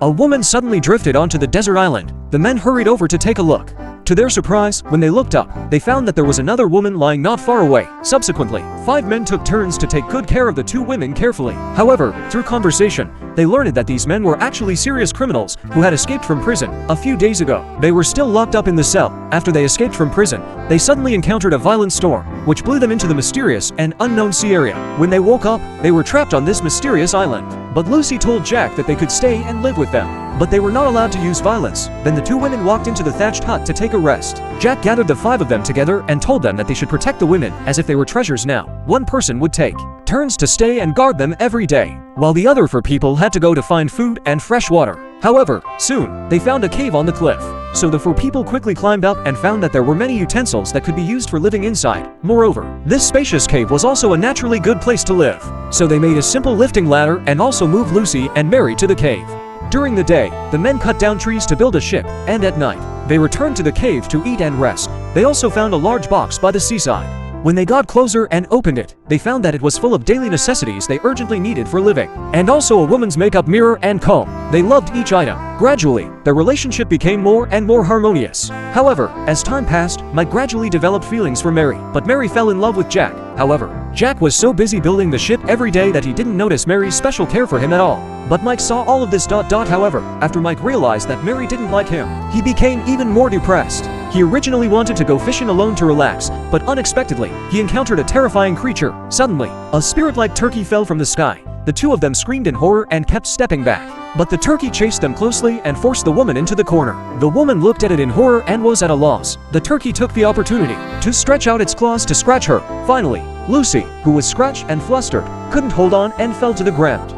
A woman suddenly drifted onto the desert island. The men hurried over to take a look. To their surprise, when they looked up, they found that there was another woman lying not far away. Subsequently, 5 men took turns to take good care of the 2 women carefully. However, through conversation, they learned that these men were actually serious criminals who had escaped from prison a few days ago. They were still locked up in the cell. After they escaped from prison, they suddenly encountered a violent storm, which blew them into the mysterious and unknown sea area. When they woke up, they were trapped on this mysterious island. But Lucy told Jack that they could stay and live with them, but they were not allowed to use violence. Then the 2 women walked into the thatched hut to take a rest. Jack gathered the 5 of them together and told them that they should protect the women as if they were treasures now. One person would take turns to stay and guard them every day, while the other 4 people had to go to find food and fresh water. However, soon, they found a cave on the cliff. So the 4 people quickly climbed up and found that there were many utensils that could be used for living inside. Moreover, this spacious cave was also a naturally good place to live. So they made a simple lifting ladder and also moved Lucy and Mary to the cave. During the day, the men cut down trees to build a ship, and at night, they returned to the cave to eat and rest. They also found a large box by the seaside. When they got closer and opened it, they found that it was full of daily necessities they urgently needed for living, and also a woman's makeup mirror and comb. They loved each item. Gradually, their relationship became more and more harmonious. However, as time passed, Mike gradually developed feelings for Mary, but Mary fell in love with Jack. However, Jack was so busy building the ship every day that he didn't notice Mary's special care for him at all. But Mike saw all of this. However, after Mike realized that Mary didn't like him, he became even more depressed. He originally wanted to go fishing alone to relax, but unexpectedly, he encountered a terrifying creature. Suddenly, a spirit-like turkey fell from the sky. The 2 of them screamed in horror and kept stepping back. But the turkey chased them closely and forced the woman into the corner. The woman looked at it in horror and was at a loss. The turkey took the opportunity to stretch out its claws to scratch her. Finally, Lucy, who was scratched and flustered, couldn't hold on and fell to the ground.